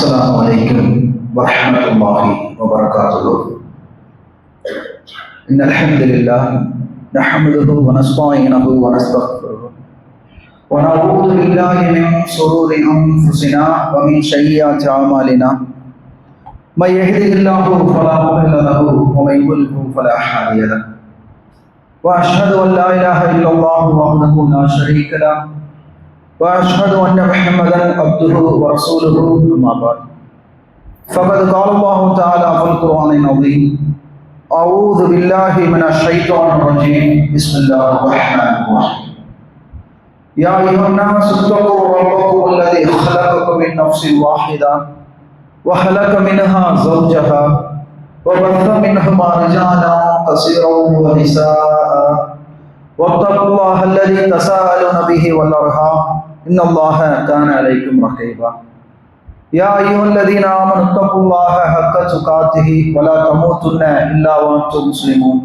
السلام عليكم ورحمة الله وبركاته. إن الحمد لله نحمده ونستعينه ونستغفره ونعوذ بالله من شرور أنفسنا ومن سيئات أعمالنا. من يهده الله فلا مضل له ومن يضلل فلا هادي له. وأشهد أن لا إله إلا الله وحده لا شريك له وأشهد أن محمدا عبده ورسوله. أما بعد فقد قال الله تعالى في القرآن العظيم: أعوذ بالله من الشيطان الرجيم. بسم الله الرحمن الرحيم. يا أيها الناس اتقوا ربكم الذي خلقكم من نفس واحدة وخلق منها زوجها وبث منهما رجالا كثيرا ونساء واتقوا الله الذي تساءلون به والأرحام إن الله كان عليكم رقيبا. يا أيها الذين آمنوا اتقوا الله حق تقاته ولا تموتن إلا وأنتم مسلمون.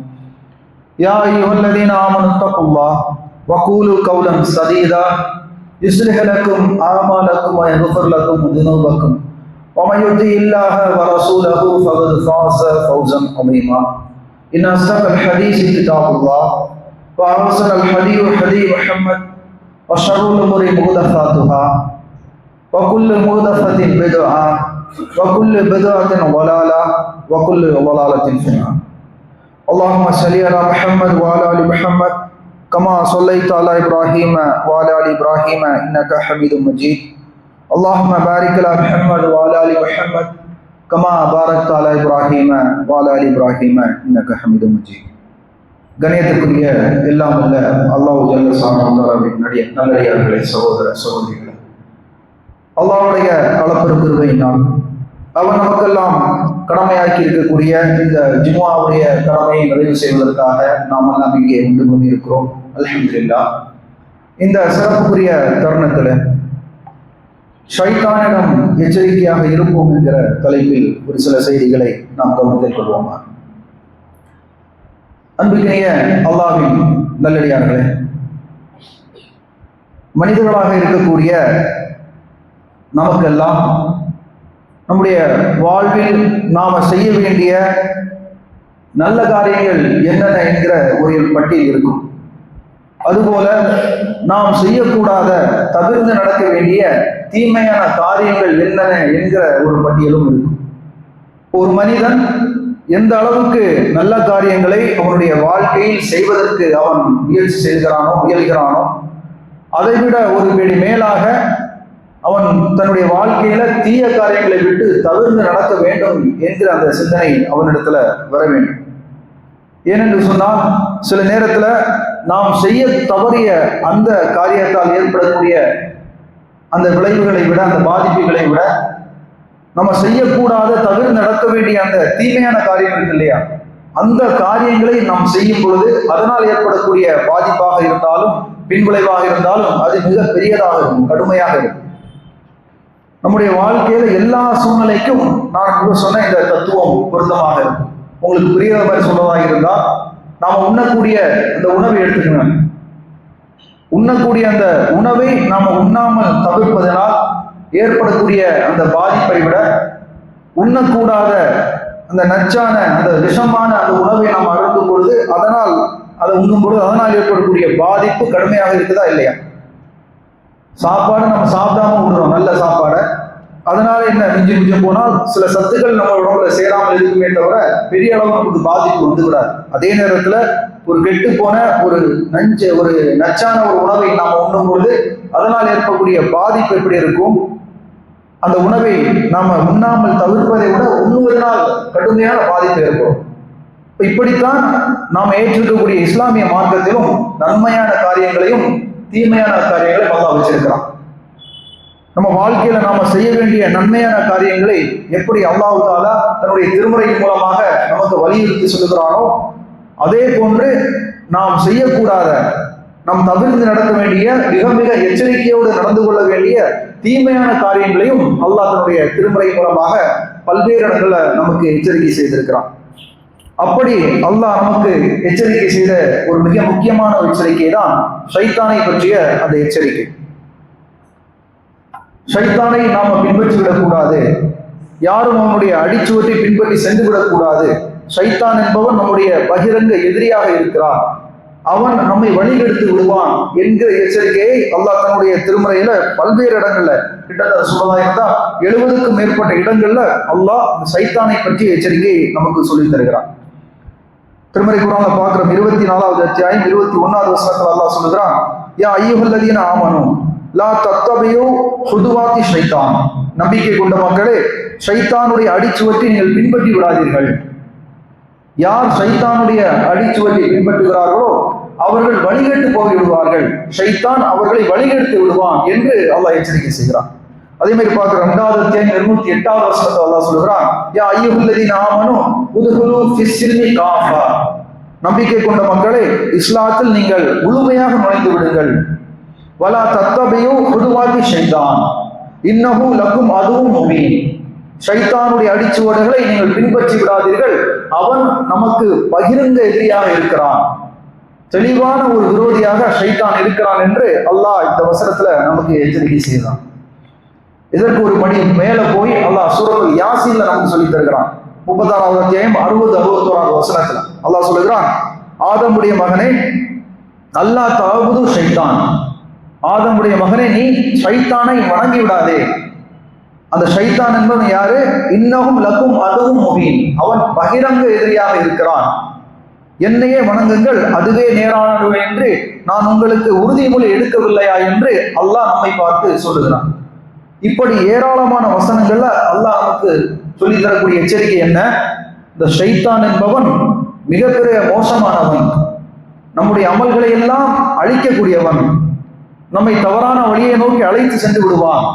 يا أيها الذين آمنوا اتقوا الله وقولوا قولا سديدا يصلح لكم أعمالكم ويغفر لكم ذنوبكم ومن يطع الله ورسوله فقد فاز فوزا عظيما. إن أصدق الحديث كتاب الله وأحسن الحديث حديث محمد وشر الأمور محدثاتها وكل محدثة بدعة وكل بدعة ضلالة وكل ضلالة في النار. اللهم صل على محمد وعلى آل محمد كما صليت على إبراهيم وعلى آل إبراهيم إنك حميد مجيد. اللهم بارك على محمد وعلى آل محمد كما باركت على إبراهيم وعلى آل إبراهيم إنك حميد مجيد. கணியத்துக்குரிய எல்லாம் அல்ல அல்லாஹ் ஜல்ல ஷானஹு நல்லடியார்களே, சகோதர சகோதரிகளே, அல்லாஹ்வுடைய அளப்பெரும் கிருபையினால் அவன் நமக்கெல்லாம் கடமையாக்கி இருக்கக்கூடிய இந்த ஜும்ஆவுடைய கடமையை நிறைவு செய்வதற்காக நாம் எல்லாம் இங்கே ஒன்று கொண்டிருக்கிறோம். அல்ஹம்துலில்லாஹ். இந்த சிறப்புக்குரிய தருணத்தில் ஷைத்தானிடம் எச்சரிக்கையாக இருப்போம் என்கிற தலைப்பில் ஒரு சில செய்திகளை நாம் கவனத்தில் கொள்வோமா? அன்புக்கினிய அல்லாஹ்வின் நல்லடியார்களே, மனிதர்களாக இருக்கக்கூடிய நமக்கெல்லாம் நம்முடைய வாழ்வில் நாம செய்ய வேண்டிய நல்ல காரியங்கள் என்னென்ன என்கிற ஒரு பட்டியல் இருக்கும். அதுபோல நாம் செய்யக்கூடாத தவிர்த்து நடக்க வேண்டிய தீமையான காரியங்கள் என்னென்ன என்கிற ஒரு பட்டியலும் இருக்கும். ஒரு மனிதன் எந்த அளவுக்கு நல்ல காரியங்களை அவனுடைய வாழ்க்கையில் செய்வதற்கு அவன் முயல்கிறானோ அதைவிட ஒரு படி மேலாக அவன் தன்னுடைய வாழ்க்கையில தீய காரியங்களை விட்டு தவிர்த்து நடக்க வேண்டும் என்கிற அந்த சிந்தனை அவனிடத்துல வர வேண்டும். ஏனென்று சொன்னால் சில நேரத்துல நாம் செய்ய தவறிய அந்த காரியத்தால் ஏற்படக்கூடிய அந்த விளைவுகளை விட, அந்த பாதிப்புகளை விட, நம்ம செய்யக்கூடாத தவிர்த்து நடக்க வேண்டிய அந்த தீமையான காரியங்கள் இல்லையா, அந்த காரியங்களை நாம் செய்யும் பொழுது அதனால் ஏற்படக்கூடிய பாதிப்பாக இருந்தாலும் பின்விளைவாக இருந்தாலும் அது மிக பெரியதாக இருக்கும், கடுமையாக இருக்கும். நம்முடைய வாழ்க்கையில எல்லா சூழ்நிலைக்கும் நான் சொன்ன இந்த தத்துவம் பொருத்தமாக இருக்கும். உங்களுக்கு புரியாத மாதிரி சொல்றதாக இருந்தா, நாம உண்ணக்கூடிய அந்த உணவை எடுத்துக்கணும். உண்ணக்கூடிய அந்த உணவை நாம உண்ணாமல் தவிர்ப்பதனால் ஏற்படக்கூடிய அந்த பாதிப்பை விட உண்ணக்கூடாத அந்த நச்சான அந்த விஷமான அந்த உணவை நாம் அருந்தும் பொழுது அதனால் அதை உண்ணும் பொழுது அதனால் ஏற்படக்கூடிய பாதிப்பு கடுமையாக இருக்குதா இல்லையா? சாப்பாடு நம்ம சாப்பிடாம விடுறோம், நல்ல சாப்பாடை, அதனால என்ன மிஞ்சி மிஞ்சி போனால் சில சத்துக்கள் நம்ம உடம்புல சேராமல் இருக்குமே தவிர பெரிய அளவு நமக்கு பாதிப்பு வந்து விடாது. அதே நேரத்துல ஒரு கெட்டு போன ஒரு நச்சான ஒரு உணவை நாம் உண்ணும் பொழுது அதனால் ஏற்படக்கூடிய பாதிப்பு எப்படி இருக்கும்? அந்த உணவை நாம உண்ணாமல் தவிர்ப்பதை விட உண்ணுவதனால் கடுமையான பாதிப்பு ஏற்படும். இப்படித்தான் நாம் ஏற்றிருக்கக்கூடிய இஸ்லாமிய மார்க்கத்திலும் நன்மையான காரியங்களையும் தீமையான காரியங்களையும் அல்லாஹ் வச்சிருக்கிறான். நம்ம வாழ்க்கையில நாம செய்ய வேண்டிய நன்மையான காரியங்களை எப்படி அல்லாஹ் தஆலா தன்னுடைய திருமுறையின் மூலமாக நமக்கு வலியுறுத்தி சொல்லுகிறானோ அதே போன்று நாம் செய்யக்கூடாத, நாம் தவிர்த்து நடக்க வேண்டிய, மிக மிக எச்சரிக்கையோடு நடந்து கொள்ள வேண்டிய தீமையான காரியங்களையும் அல்லாஹ் தன்னுடைய திருமுறை மூலமாக பல்வேறு இடங்கள்ல நமக்கு எச்சரிக்கை செய்திருக்கிறான். அப்படி அல்லாஹ் நமக்கு எச்சரிக்கை செய்த ஒரு மிக முக்கியமான எச்சரிக்கை தான் ஷைத்தானை பற்றிய அந்த எச்சரிக்கை. ஷைத்தானை நாம பின்பற்றி விடக்கூடாது, யாரும் அவனுடைய அடிச்சுவத்தை பின்பற்றி சென்று விடக்கூடாது. ஷைத்தான் என்பவன் நம்முடைய பகிரங்க எதிரியாக இருக்கிறான், அவன் நம்மை வழிகெடுத்து விடுவான் என்கிற எச்சரிக்கையை அல்லாஹ் தன்னுடைய திருமறையில பல்வேறு இடங்கள்ல, கிட்டத்தட்ட சொல்லதா 70க்கும் மேற்பட்ட இடங்கள்ல அல்லாஹ் சைத்தானை பற்றிய எச்சரிக்கையை நமக்கு சொல்லித் தருகிறான். திருமறை குர்ஆன்ல பார்க்கிறோம், 24வது அத்தியாயம் 21வது வசனத்துல அல்லாஹ் சொல்லுகிறான், யா அய்யுஹல்லதீன ஆமனூ லா தத்தபியூ ஹுதுவாத்தி ஷைத்தான். நம்பிக்கை கொண்ட மக்களே, ஷைத்தானுடைய அடிச்சுவற்றை நீங்கள் பின்பற்றி விடாதீர்கள். யார் ஷைத்தானுடைய அடிச்சுவற்றை பின்பற்றுகிறார்களோ அவர்கள் வழிகெட்டு போய் விடுவார்கள், ஷைத்தான் அவர்களை வழிகெடுத்து விடுவான் என்று அல்லாஹ் எச்சரிக்கை செய்கிறான். அதே மாதிரி பார்க்கிறோம், 2வது அத்தியாயம் 208வது வசனத்தை அல்லாஹ் சொல்கிறான், யா அய்யுஹல்லதீன ஆமனூ உத்ஹுலூ ஃபிஸ்ஸில்மி காஃபா. நம்பிக்கை கொண்ட மக்களே, இஸ்லாத்தில் நீங்கள் முழுமையாக நுழைந்து விடுங்கள். வலா தத்தபியூ ஹுதுவாத்தி ஷைத்தான் இன்னஹு லக்கும் அதுவும் முபீன். ஷைத்தானுடைய அடிச்சுவடுகளை நீங்கள் பின்பற்றி விடாதீர்கள், அவன் நமக்கு பகிரங்க எதிரியாக இருக்கிறான், தெளிவான ஒரு விரோதியாக ஷைத்தான் இருக்கிறான் என்று அல்லாஹ் இந்த வசனத்துல நமக்கு எச்சரிக்கை செய்கிறான். இதற்கு ஒரு படி மேல போய் அல்லாஹ் சூரத்துல் யாசீன்ல நமக்கு சொல்லி தருகிறான். 36வது அத்தியாயம் 60-61வது வசனத்துல அல்லாஹ் சொல்லுகிறான், ஆதமுடைய மகனே அல்லாஹ் தஅபுது ஷைத்தான். ஆதமுடைய மகனே, நீ ஷைத்தானை வணங்கி விடாதே. அந்த ஷைத்தான் என்பவன் யாரு? இன்னஹும் லக்கும் அதுவும் முபீன், அவன் பகிரங்க எதிரியாக இருக்கிறான். என்னையே வணங்குங்கள், அதுவே நேரானது என்று நான் உங்களுக்கு உறுதிமொழி எடுக்கவில்லையா என்று அல்லாஹ் நம்மை பார்த்து சொல்லுகிறான். இப்படி ஏராளமான வசனங்கள்ல அல்லாஹ் நமக்கு சொல்லி தரக்கூடிய எச்சரிக்கை என்ன? இந்த ஷைத்தான் என்பவன் மிகப்பெரிய மோசமானவன், நம்முடைய அமல்களை எல்லாம் அழிக்கக்கூடியவன், நம்மை தவறான வழியை நோக்கி அழைத்து சென்று விடுவான்,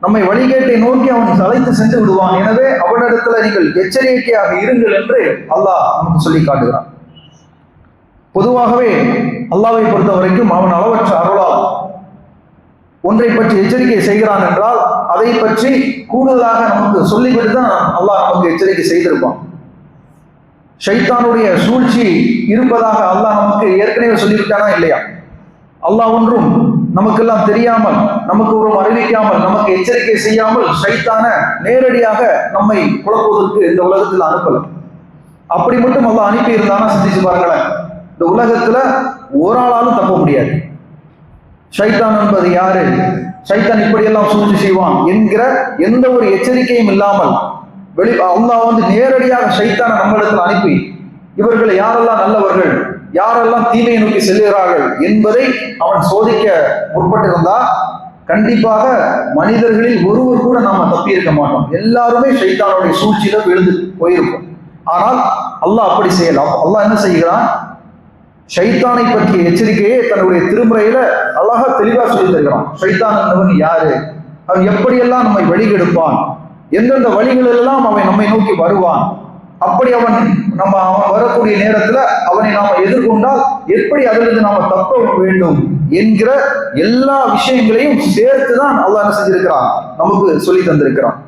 நம்மை வழிகேட்டை நோக்கி அவன் அழைத்து சென்று விடுவான். எனவே அவனிடத்துல நீங்கள் எச்சரிக்கையாக இருங்கள் என்று அல்லாஹ் நமக்கு சொல்லி காட்டுகிறான். பொதுவாகவே அல்லாஹ்வை பொறுத்த வரைக்கும் அவன் அளவற்ற அருளால் ஒன்றை பற்றி எச்சரிக்கை செய்கிறான் என்றால் அதை பற்றி கூடுதலாக நமக்கு சொல்லிவிட்டு தான் அல்லாஹ் நமக்கு எச்சரிக்கை செய்திருப்பான். ஷைத்தானுடைய சூழ்ச்சி இருப்பதாக அல்லாஹ் நமக்கு ஏற்கனவே சொல்லிவிட்டானா இல்லையா? அல்லாஹ் ஒன்றும் நமக்கெல்லாம் தெரியாமல், நமக்கு ஒரு அறிவிக்காமல், நமக்கு எச்சரிக்கை செய்யாமல் ஷைத்தான நேரடியாக நம்மை குழப்புவதற்கு இந்த உலகத்தில் அனுப்பல. அப்படி மட்டும் அல்லாஹ் அனுப்பி இருந்தானா சிந்திச்சு பாருங்களேன், இந்த உலகத்துல ஒரு ஆளாலும் தப்ப முடியாது. ஷைத்தான் என்பது யாரு, ஷைத்தான் இப்படியெல்லாம் சூழ்ச்சி செய்வான் என்கிற எந்த ஒரு எச்சரிக்கையும் இல்லாமல் அல்லாஹ் நேரடியாக ஷைத்தானை நம்மிடத்தில் அனுப்பி இவர்கள் யாரெல்லாம் நல்லவர்கள், யாரெல்லாம் தீமையை நோக்கி செல்கிறார்கள் என்பதை அவன் சோதிக்க முற்பட்டிருந்தா கண்டிப்பாக மனிதர்களில் ஒருவர் கூட நாம தப்பி இருக்க மாட்டோம். எல்லாருமே ஷைத்தானுடைய சூழ்ச்சியில விழுந்து போயிருக்கும். ஆனால் அல்லாஹ் அப்படி செய்யலாம். அல்லாஹ் என்ன செய்கிறான்? ஷைத்தானை பற்றிய எச்சரிக்கையை தன்னுடைய திருமுறையில அழகா தெளிவா சொல்லி தருகிறான். ஷைத்தான் என்பவன் யாரு, அவன் எப்படியெல்லாம் நம்மை வழிகெடுப்பான், எந்தெந்த வழிகள் எல்லாம் அவன் நம்மை நோக்கி வருவான், அப்படி அவன் வரக்கூடிய நேரத்துல அவனை நாம எதிர்கொண்டால் எப்படி அதிலிருந்து நாம தப்ப வேண்டும் என்கிற எல்லா விஷயங்களையும் சேர்த்துதான் அல்லாஹ் என்ன செஞ்சிருக்கிறான், நமக்கு சொல்லி தந்திருக்கிறான்.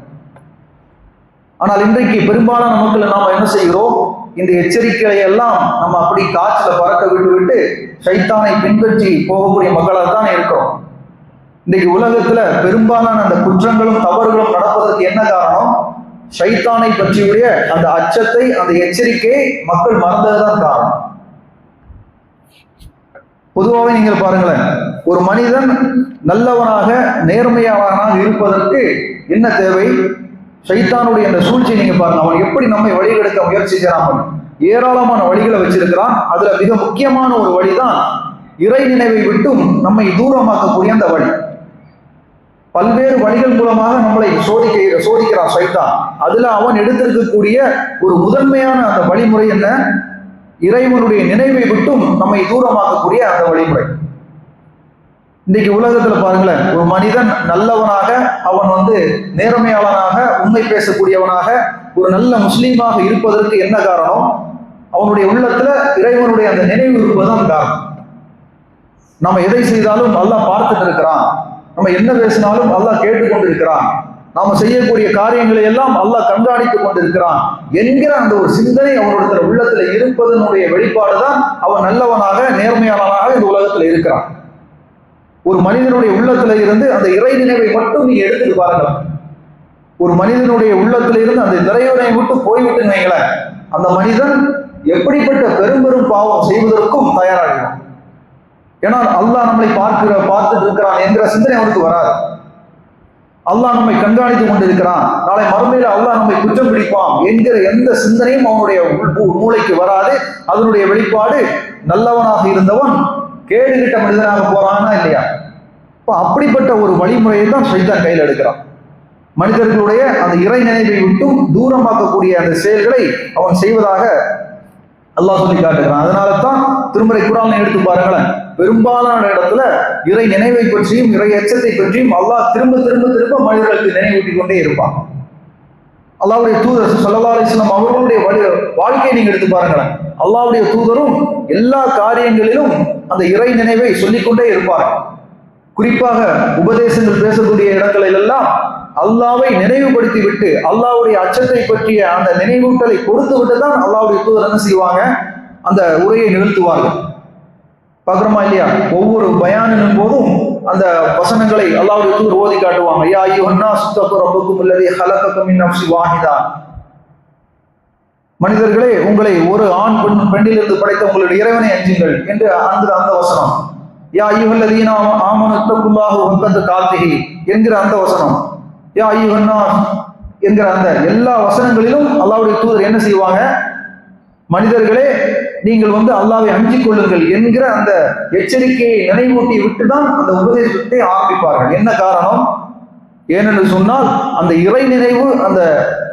ஆனால் இன்றைக்கு பெரும்பாலான மக்கள் நாம என்ன செய்கிறோம், இந்த எச்சரிக்கைகளை எல்லாம் நம்ம அப்படி காற்றுல பறக்க விட்டு ஷைத்தானை பின்பற்றி போகக்கூடிய மக்களாக தான் இருக்கிறோம். இன்னைக்கு உலகத்துல பெரும்பாலான அந்த குற்றங்களும் தவறுகளும் நடப்பதற்கு என்ன காரணம்? ஷைத்தானை பற்றியுடைய அந்த அச்சத்தை, அந்த எச்சரிக்கையை மக்கள் மறந்ததுதான் காரணம். பொதுவாகவே நீங்கள் பாருங்களேன், ஒரு மனிதன் நல்லவனாக நேர்மையாளனாக இருப்பதற்கு என்ன தேவை? ஷைத்தானுடைய அந்த சூழ்ச்சியை நீங்க பாருங்க, அவன் எப்படி நம்மை வழிகெடுக்க முயற்சி செய்யறான். ஏராளமான வழிகளை வச்சிருக்கிறான். அதுல மிக முக்கியமான ஒரு வழிதான் இறை நினைவை விட்டும் நம்மை தூரமாக்கக்கூடிய அந்த வழி. பல்வேறு வழிகள் மூலமாக நம்மளை சோதிக்கிறான் ஷைத்தான். அதுல அவன் எடுத்திருக்கக்கூடிய ஒரு முதன்மையான அந்த வழிமுறை என்ன? இறைவனுடைய நினைவை விட்டும் நம்மை தூரமாக்கக்கூடிய அந்த வழிமுறை. இன்னைக்கு உலகத்துல பாருங்களேன், ஒரு மனிதன் நல்லவனாக, அவன் நேர்மையாளனாக, உண்மை பேசக்கூடியவனாக, ஒரு நல்ல முஸ்லீமாக இருப்பதற்கு என்ன காரணம்? அவனுடைய உள்ளத்துல இறைவனுடைய அந்த நினைவு இருப்பதுதான் காரணம். நம்ம எதை செய்தாலும் அல்லாஹ் பார்த்துட்டு இருக்கிறான், நம்ம என்ன பேசினாலும் அல்லாஹ் கேட்டுக்கொண்டு இருக்கிறான், நாம செய்யக்கூடிய காரியங்களை எல்லாம் அல்லாஹ் கண்காணித்துக் கொண்டிருக்கிறான் என்கிற அந்த ஒரு சிந்தனை அவனுடைய உள்ளத்துல இருப்பதனுடைய வெளிப்பாடுதான் அவன் நல்லவனாக, நேர்மையாளனாக இந்த உலகத்துல இருக்கிறான். ஒரு மனிதனுடைய உள்ளத்துல இருந்து அந்த இறை நினைவை மட்டும் நீங்க எடுத்துட்டு பாருங்க. ஒரு மனிதனுடைய உள்ளத்துல இருந்து அந்த இறைவனை விட்டு போய்விட்டுன்னு வைங்களேன், அந்த மனிதன் எப்படிப்பட்ட பெரும் பெரும் பாவம் செய்வதற்கும் தயாராகிறான். ஏன்னா அல்லாஹ் நம்மளை பார்த்துட்டு இருக்கிறான் என்கிற சிந்தனை அவனுக்கு வராது. அல்லாஹ் நம்மை கண்காணித்து கொண்டிருக்கிறான், நாளை மறுமையில அல்லாஹ் நம்மை குற்றம் பிடிப்பான் என்கிற எந்த சிந்தனையும் அவனுடைய மூளைக்கு வராது. அதனுடைய வெளிப்பாடு நல்லவனாக இருந்தவன் கேடுகிட்ட மனிதனாக போறானா இல்லையா? அப்படிப்பட்ட ஒரு வழிமுறையை தான் ஷைத்தான் கையில் எடுக்கிறான். மனிதர்களுடைய அந்த இறை நினைவை விட்டும் தூரமாக்கக்கூடிய அந்த செயல்களை அவன் செய்வதாக அல்லாஹ் சொல்லி காட்டுகிறான். அதனால தான் திருமறை குர்ஆனை எடுத்து பாருங்களேன், பெரும்பாலான இடத்துல இறை நினைவை பற்றியும் இறை எச்சத்தை பற்றியும் அல்லாஹ் திரும்ப திரும்ப திரும்ப மனிதர்களுக்கு நினைவூட்டிக் கொண்டே இருப்பான். அல்லாஹ்வுடைய தூதர் ஸல்லல்லாஹு அலைஹி வஸல்லம் அவர்களுடைய வாழ்க்கையை நீங்க எடுத்து பாருங்களேன், அல்லாஹ்வுடைய தூதரும் எல்லா காரியங்களிலும் அந்த இறை நினைவை சொல்லிக்கொண்டே இருப்பார். குறிப்பாக உபதேசங்கள் பேசக்கூடிய இடங்களில் எல்லாம் அல்லாவை நினைவுபடுத்தி விட்டு அல்லாஹ்வுடைய அச்சத்தை பற்றிய அந்த நினைவூட்டலை கொடுத்து விட்டு தான் அல்லாஹ்வுடைய தூதர் என்ன செய்வாங்க, அந்த உரையை நிகழ்த்துவார்கள். பார்க்குறோமா இல்லையா? ஒவ்வொரு பயானின் போதும் அந்த வசனங்களை அல்லாஹ்வுடைய தூதர் ஓதி காட்டுவாங்க. யா அய்யுஹன்னாஸ் தகு ரப்பக்கும் அல்லதி ஹலகக்கும் மின் நஃப்ஸி வாஹிதா, மனிதர்களே உங்களை ஒரு ஆண் பெண்ணிலிருந்து படைத்த உங்களுடைய இறைவனை அஞ்சுங்கள் என்று அந்த வசனம். யா அய்யுஹல்லதீன ஆமனு தக்குல்லாஹ வக்கத் காத்திஹி என்கிற அந்த வசனம். யா அய்யுஹன்னாஸ் என்கிற அந்த எல்லா வசனங்களிலும் அல்லாஹ்வுடைய தூதர் என்ன செய்வாங்க, மனிதர்களே நீங்கள் அல்லாஹ்வை அஞ்சிக் கொள்ளுங்கள் என்கிற அந்த எச்சரிக்கையை நினைவூட்டி விட்டுதான் அந்த உபதேசத்தை ஆரம்பிப்பார்கள். என்ன காரணம்? ஏனென்று சொன்னால் அந்த இறை நினைவு அந்த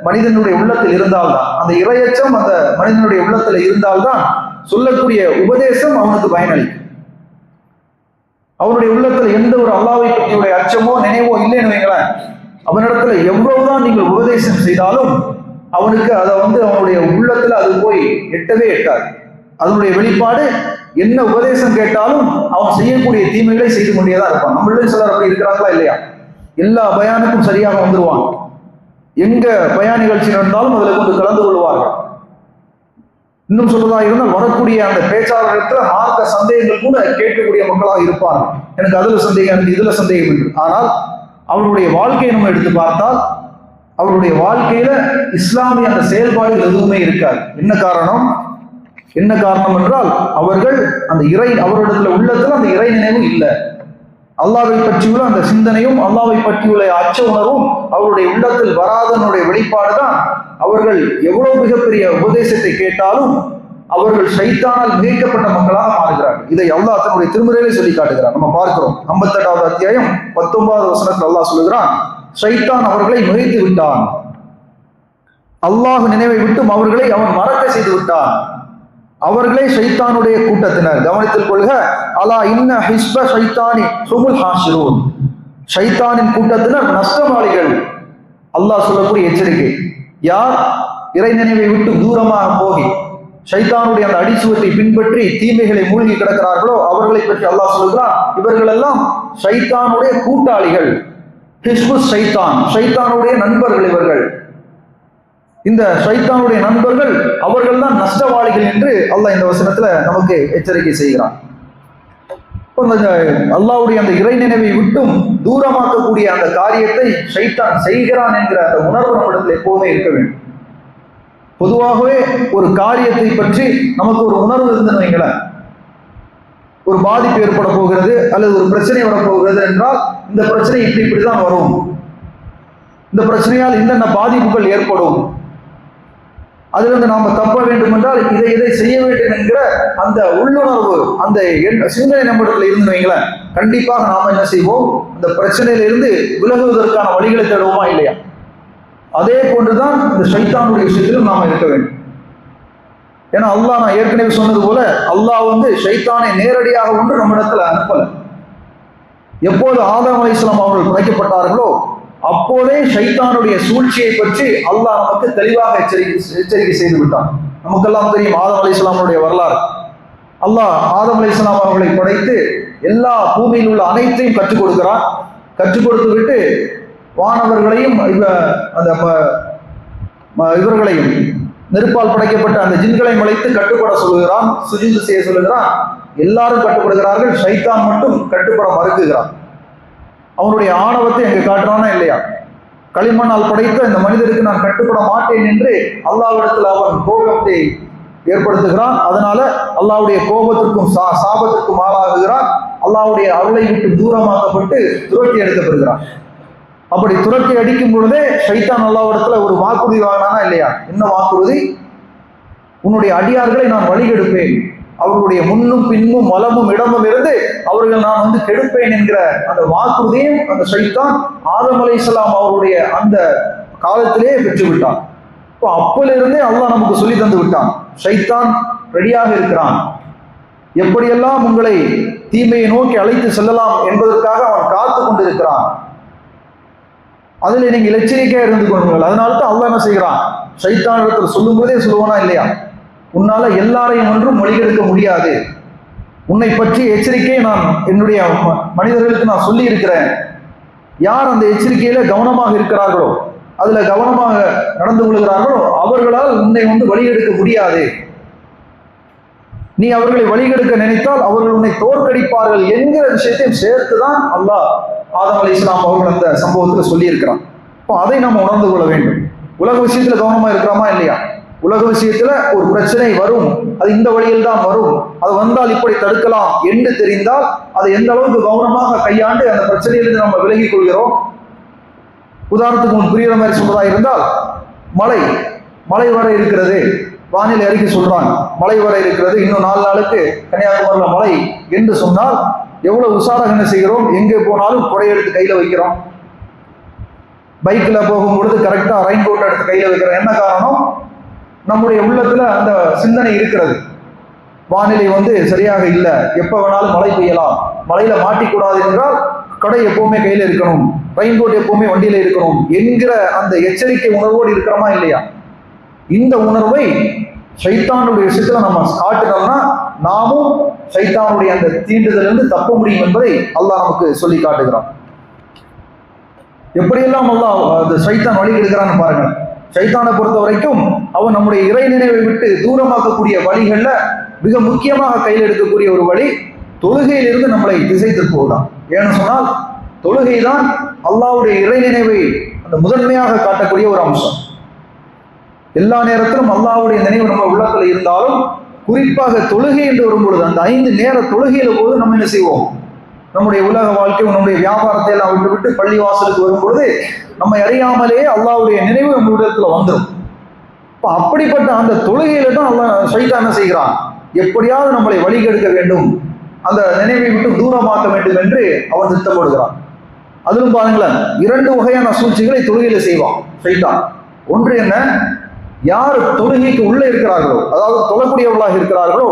மனிதனுடைய உள்ளத்தில் இருந்தால்தான், அந்த இறையச்சம் அந்த மனிதனுடைய உள்ளத்தில் இருந்தால்தான் சொல்லக்கூடிய உபதேசம் அவனுக்கு பயனளிக்கும். அவனுடைய உள்ளத்துல எந்த ஒரு அல்லாஹ்வை பற்றியுடைய அச்சமோ நினைவோ இல்லைன்னு வைங்களேன், அவனிடத்துல எவ்வளவுதான் நீங்கள் உபதேசம் செய்தாலும் அவனுக்கு அதை அவனுடைய உள்ளத்துல அது போய் எட்டவே எட்டாது. அதனுடைய வெளிப்பாடு என்ன உபதேசம் கேட்டாலும் அவன் செய்யக்கூடிய தீமைகளை செய்து கொண்டேதான் இருப்பான். நம்மளும் சிலர் அப்படி இருக்கிறாங்களா இல்லையா? எல்லா பயானுக்கும் சரியாக வந்துருவாங்க, எங்க பயான் நிகழ்ச்சி நடந்தாலும் அதுல கொண்டு கலந்து கொள்வார்கள். இன்னும் சொல்றதா இருந்தால் வரக்கூடிய அந்த பேச்சாளர்களுக்கு மார்க்க சந்தேகங்கள் கூட கேட்கக்கூடிய மக்களாக இருப்பார்கள். எனக்கு அதுல சந்தேகம், எனக்கு இதுல சந்தேகம் என்று. ஆனால் அவருடைய வாழ்க்கையை நம்ம எடுத்து பார்த்தால் அவருடைய வாழ்க்கையில இஸ்லாமிய அந்த செயல்பாடுகள் எதுவுமே இருக்காது. என்ன காரணம் என்றால் அவர்கள் அந்த அவரிடத்துல உள்ளத்துல அந்த இறை நினைவு இல்லை. அல்லாஹ்வை பற்றியுள்ள அந்த சிந்தனையும் அல்லாஹ்வை பற்றியுள்ள அச்ச உணர்வும் அவருடைய உள்ளத்தில் வராதனுடைய வெளிப்பாடுதான். அவர்கள் எவ்வளவு மிகப்பெரிய உபதேசத்தை கேட்டாலும் அவர்கள் ஷைத்தானால் மிகைக்கப்பட்ட மக்களாக மாறுகிறார்கள். இதை அல்லாஹ் தன்னுடைய திருமுறையிலே சொல்லி காட்டுகிறார். நம்ம பார்க்கிறோம் 58வது அத்தியாயம் 19வது வசனத்தில் அல்லாஹ் சொல்லுகிறான், ஷைத்தான் அவர்களை மிகைத்து விட்டான், அல்லாஹ் நினைவை விட்டும் அவர்களை அவன் மறக்க செய்து விட்டான். அவர்களே ஷைத்தானுடைய கூட்டத்தினர். கவனித்துக் கொள்க, அலா இன்ன ஹிஸ்ப ஷைத்தானி ஹுமுல் ஹாஷிரூன், ஷைத்தானின் கூட்டத்தினர் நஷ்டவாளிகள். அல்லாஹ் சொல்லக்கூடிய எச்சரிக்கை. யார் இறை நினைவை விட்டு தூரமாக போகி ஷைத்தானுடைய அந்த அடிச்சுவத்தை பின்பற்றி தீமைகளை மூழ்கி கிடக்கிறார்களோ அவர்களை பற்றி அல்லாஹ் சொல்கிறான், இவர்கள் எல்லாம் ஷைத்தானுடைய கூட்டாளிகள். ஹிஸ்பு ஷைத்தான், ஷைத்தானுடைய நண்பர்கள் இவர்கள். இந்த ஷைத்தானுடைய நண்பர்கள் அவர்கள் தான் நஷ்டவாளிகள் என்று அல்லாஹ் இந்த வசனத்துல நமக்கு எச்சரிக்கை செய்கிறான். அல்லாஹ்வுடைய அந்த இறை நினைவை விட்டும் தூரமாக்கக்கூடிய அந்த காரியத்தை ஷைத்தான் செய்கிறான் என்கிற அந்த உணர்வு நம்மிடத்தில் எப்போதுமே இருக்க வேண்டும். பொதுவாகவே ஒரு காரியத்தை பற்றி நமக்கு ஒரு உணர்வு இருந்துன்னு வைங்களேன், ஒரு பாதிப்பு ஏற்பட போகிறது அல்லது ஒரு பிரச்சனை வரப்போகிறது என்றால் இந்த பிரச்சனை இப்படிதான் வரும், இந்த பிரச்சனையால் என்னென்ன பாதிப்புகள் ஏற்படும், அதிலிருந்து நாம தப்ப வேண்டும் என்றால் இதை செய்ய வேண்டும் என்கிற அந்த உள்ளுணர்வு அந்த சிந்தனை நம்மிடத்தில் இருந்து வைங்களேன், கண்டிப்பாக நாம என்ன செய்வோம், அந்த பிரச்சனையிலிருந்து விலகுவதற்கான வழிகளை தேடுவோமா இல்லையா? அதே போன்றுதான் இந்த ஷைத்தானுடைய விஷயத்திலும் நாம இருக்க வேண்டும். ஏன்னா அல்லாஹ், நான் ஏற்கனவே சொன்னது போல, அல்லாஹ் ஷைத்தானை நேரடியாக ஒன்று நம்மிடத்துல அனுப்பல. எப்போது ஆதம் அலைஹிஸ்ஸலாம் அவர்கள் படைக்கப்பட்டார்களோ அப்போதே ஷைத்தானுடைய சூழ்ச்சியை பற்றி அல்லாஹ் நமக்கு தெளிவாக எச்சரிக்கை செய்து விட்டான். நமக்கெல்லாம் தெரியும் ஆதம் அலைஹிஸ்ஸலாமுடைய வரலாறு. அல்லாஹ் ஆதம் அலைஹிஸ்ஸலாம் அவர்களை படைத்து எல்லா பூமியில் உள்ள அனைத்தையும் கற்றுக் கொடுக்கிறான். கற்றுக் கொடுத்து விட்டு வானவர்களையும் இவர்களையும் நெருப்பால் படைக்கப்பட்ட அந்த ஜின்களையும் அழைத்து கட்டுப்பட சொல்லுகிறான், சுஜூது செய்ய சொல்லுகிறான். எல்லாரும் கட்டுப்படுகிறார்கள், ஷைத்தான் மட்டும் கட்டுப்பட மறுக்குகிறான். அவனுடைய ஆணவத்தை எங்க காட்டுறானா இல்லையா? களிமண்ணால் படைத்த இந்த மனிதருக்கு நான் கட்டுப்பட மாட்டேன் என்று அல்லாஹ்விடத்தில் அவன் கோபத்தை ஏற்படுத்துகிறான். அதனால அல்லாஹ்வுடைய கோபத்திற்கும் சாபத்திற்கும் ஆளாகுகிறான். அல்லாஹ்வுடைய அருளை விட்டு தூரமாக்கப்பட்டு துரத்தி எடுக்கப்படுகிறான். அப்படி துரத்தி அடிக்கும் பொழுதே ஷைத்தான் அல்லாஹ்விடத்துல ஒரு வாக்குறுதி வாங்கினானா இல்லையா? என்ன வாக்குறுதி? உன்னுடைய அடியார்களை நான் வழிகெடுப்பேன், அவர்களுடைய முன்னும் பின்னும் வலமும் இடமும் இருந்து அவர்கள் நான் கெடுப்பேன் என்கிற அந்த வாக்குறுதியும் அந்த ஷைத்தான் ஆதம் அலைஹிஸ்ஸலாம் அவருடைய அந்த காலத்திலே பெற்றுவிட்டான். இப்போ அப்பலிருந்தே அல்லாஹ் நமக்கு சொல்லி தந்து விட்டான், ஷைத்தான் ரெடியாக இருக்கிறான், எப்படியெல்லாம் உங்களை தீமையை நோக்கி அழைத்து செல்லலாம் என்பதற்காக அவன் காத்து கொண்டிருக்கிறான். அதில் நீங்கள் எச்சரிக்கையா இருந்து கொள்ளுங்கள். அதனால தான் அல்லாஹ் என்ன செய்கிறான், ஷைத்தான் இடத்துல சொல்லும் போதே சொல்லுவானா இல்லையா, உன்னால எல்லாரையும் ஒன்றும் மொழிகெடுக்க முடியாது, உன்னை பற்றி எச்சரிக்கையை நான் என்னுடைய மனிதர்களுக்கு நான் சொல்லி இருக்கிறேன். யார் அந்த எச்சரிக்கையில கவனமாக இருக்கிறார்களோ, அதுல கவனமாக நடந்து கொள்கிறார்களோ அவர்களால் உன்னை வழிகெடுக்க முடியாது. நீ அவர்களை வழிகெடுக்க நினைத்தால் அவர்கள் உன்னை தோற்கடிப்பார்கள் என்கிற விஷயத்தையும் சேர்த்துதான் அல்லாஹ் ஆதம் அலைஹிஸ்ஸலாம் அவர்கள் அந்த சம்பவத்தில் சொல்லி இருக்கிறான். இப்போ அதை நம்ம உணர்ந்து கொள்ள வேண்டும். உலக விஷயத்துல கவனமா இருக்கிறோமா இல்லையா? உலக விஷயத்துல ஒரு பிரச்சனை வரும், அது இந்த வழியில் தான் வரும், அது வந்தால் இப்படி தடுக்கலாம் என்று தெரிந்தால் அதை எந்த அளவுக்கு கவனமாக கையாண்டு அந்த பிரச்சனையிலிருந்து நம்ம விலகிக் கொள்கிறோம். உதாரணத்துக்கு உங்களுக்கு புரியுற மாதிரி சொல்றதா இருந்தால், மழை வர இருக்கிறது, வானிலை அறிக்கை சொல்றாங்க மழை வர இருக்கிறது, இன்னும் 4 நாளுக்கு கன்னியாகுமரியில் மழை என்று சொன்னால் எவ்வளவு உஷாராக என்ன செய்கிறோம், எங்கே போனாலும் குடை எடுத்து கையில வைக்கிறோம், பைக்ல போகும்பொழுது கரெக்டா ரெயின் கோட் எடுத்து கையில வைக்கிறோம். என்ன காரணம்? நம்முடைய உள்ளத்துல அந்த சிந்தனை இருக்கிறது, வானிலை சரியாக இல்லை, எப்ப வேணாலும் மழை பெய்யலாம், மழையில மாட்டிக்கூடாது என்றால் கடை எப்பவுமே கையில இருக்கணும், ரெயின் கோட் எப்பவுமே வண்டியில இருக்கணும் என்கிற அந்த எச்சரிக்கை உணர்வோடு இருக்கிறோமா இல்லையா? இந்த உணர்வை ஷைத்தானுடைய விஷயத்துல நம்ம காட்டுனோம்னா நாமும் ஷைத்தானுடைய அந்த தீண்டுதலிருந்து தப்ப முடியும் என்பதை அல்லாஹ் நமக்கு சொல்லி காட்டுகிறான். எப்படியெல்லாம் அல்லாஹ் அந்த ஷைத்தான் வழி எடுக்கிறான்னு பாருங்க. ஷைத்தானை பொறுத்த வரைக்கும் அவன் நம்முடைய இறை நினைவை விட்டு தூரமாக்கக்கூடிய வழிகள்ல மிக முக்கியமாக கையில் எடுக்கக்கூடிய ஒரு வழி தொழுகையிலிருந்து நம்மளை திசை திருப்புவதுதான். ஏன்னு சொன்னால் தொழுகை தான் அல்லாஹ்வுடைய இறை நினைவை அந்த முதன்மையாக காட்டக்கூடிய ஒரு அம்சம். எல்லா நேரத்திலும் அல்லாஹ்வுடைய நினைவு நம்ம உள்ளத்துல இருந்தாலும் குறிப்பாக தொழுகை என்று வரும்பொழுது அந்த 5 நேர தொழுகையில போது நம்ம என்ன செய்வோம், நம்முடைய உலக வாழ்க்கை நம்முடைய வியாபாரத்தை எல்லாம் விட்டு பள்ளி வாசலுக்கு வரும்பொழுது நம்மை அறியாமலேயே அல்லாஹ்வுடைய நினைவு நம்ம இடத்துல வந்துடும். இப்போ அப்படிப்பட்ட அந்த தொழுகையில தான் அல்லாஹ் ஷைத்தான் என்ன செய்கிறான், எப்படியாவது நம்மளை வழிகெடுக்க வேண்டும், அந்த நினைவை விட்டு தூரமாக்க வேண்டும் என்று அவன் திட்டமிடுகிறான். அதிலும் பாருங்களேன், 2 வகையான சூழ்ச்சிகளை தொழுகையில செய்வான் ஷைத்தான். ஒன்று என்ன, யார் தொழுகைக்கு உள்ளே இருக்கிறார்களோ, அதாவது தொழக்கூடியவர்களாக இருக்கிறார்களோ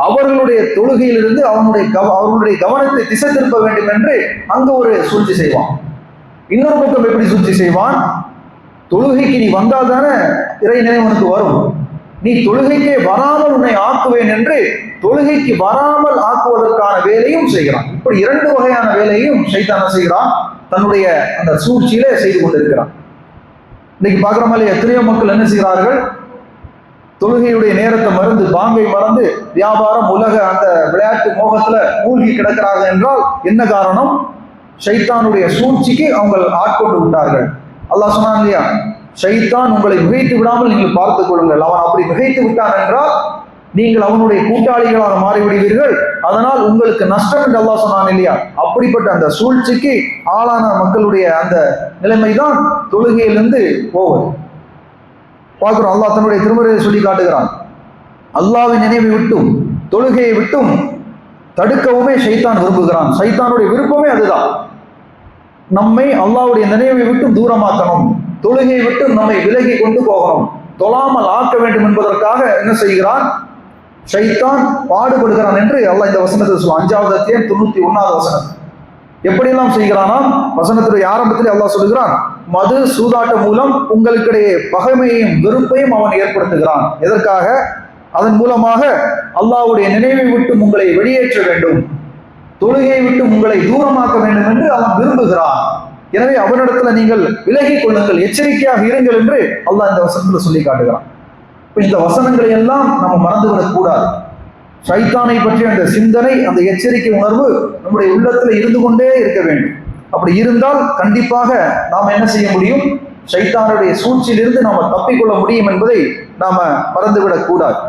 அவர்களுடைய தொழுகையிலிருந்து அவர்களுடைய கவனத்தை திசை திருப்ப வேண்டும் என்று அங்கு ஒரு சூழ்ச்சி செய்வான். இன்னொரு பக்கம் எப்படி சூழ்ச்சி செய்வான், தொழுகைக்கு நீ வந்தால் தானே இறை நினைவனுக்கு வரும், நீ தொழுகைக்கே வராமல் உன்னை ஆக்குவேன் என்று தொழுகைக்கு வராமல் ஆக்குவதற்கான வேலையும் செய்கிறான். இப்படி 2 வகையான வேலையும் ஷைத்தான் செய்கிறான், தன்னுடைய அந்த சூழ்ச்சியில செய்து கொண்டிருக்கிறான். இன்னைக்கு பார்க்குற மாதிரி எத்தனையோ மக்கள் என்ன செய்கிறார்கள், தொழுகையுடைய நேரத்தை மறந்து பாங்கை மறந்து வியாபாரம் உலக அந்த விளையாட்டு மோகத்துல மூழ்கி கிடக்கிறார்கள் என்றால் என்ன காரணம், ஷைத்தானுடைய சூழ்ச்சிக்கு அவங்க ஆட்கொண்டு விட்டார்கள். அல்லாஹ் சொன்னான் இல்லையா, ஷைத்தான் உங்களை மிகைத்து விடாமல் நீங்கள் பார்த்துக் கொள்ளுங்கள், அவன் அப்படி மிகைத்து விட்டான் என்றால் நீங்கள் அவனுடைய கூட்டாளிகளாக மாறிவிடுவீர்கள், அதனால் உங்களுக்கு நஷ்டம் என்று அல்லாஹ் சொன்னான் இல்லையா. அப்படிப்பட்ட அந்த சூழ்ச்சிக்கு ஆளான மக்களுடைய அந்த நிலைமைதான் தொழுகையிலிருந்து போவது பார்க்கிறோம். அல்லாஹ் தன்னுடைய திருமறையை சொல்லி காட்டுகிறான், அல்லாஹ்வின் நினைவை விட்டும் தொழுகையை விட்டும் தடுக்கவுமே ஷைத்தான் விரும்புகிறான். ஷைத்தானுடைய விருப்பமே அதுதான், நம்மை அல்லாஹ்வுடைய நினைவை விட்டும் தூரமாக்கணும், தொழுகையை விட்டு நம்மை விலகி கொண்டு போகணும், தொழாமல் ஆக்க வேண்டும் என்பதற்காக என்ன செய்கிறான், ஷைத்தான் பாடுபடுகிறான் என்று அல்லாஹ் இந்த வசனத்தை சொல்லுவான். 5வது அத்தியாயம் 91வது வசனம். எப்படியெல்லாம் செய்கிறானாம், வசனத்துடைய ஆரம்பத்தில் அல்லாஹ் சொல்லுகிறான், மது சூதாட்டம் மூலம் உங்களுக்கிடையே பகைமையையும் வெறுப்பையும் அவன் ஏற்படுத்துகிறான். எதற்காக? அதன் மூலமாக அல்லாஹ்வுடைய நினைவை விட்டு உங்களை வெளியேற்ற வேண்டும், தொழுகையை விட்டு உங்களை தூரமாக்க வேண்டும் என்று அவன் விரும்புகிறான். எனவே அவனிடத்துல நீங்கள் விலகிக் கொள்ளுங்கள், எச்சரிக்கையாக இருங்கள் என்று அல்லாஹ் இந்த வசனத்துல சொல்லி காட்டுகிறான். இந்த வசனங்களை எல்லாம் நம்ம மறந்துவிடக் கூடாது. சைத்தானை பற்றிய அந்த சிந்தனை, அந்த எச்சரிக்கை உணர்வு நம்முடைய உள்ளத்துல இருந்து கொண்டே இருக்க வேண்டும். அப்படி இருந்தால் கண்டிப்பாக நாம் என்ன செய்ய முடியும்? சைத்தானுடைய சூழ்ச்சியிலிருந்து நாம் தப்பிக்கொள்ள முடியும் என்பதை நாம மறந்துவிடக் கூடாது.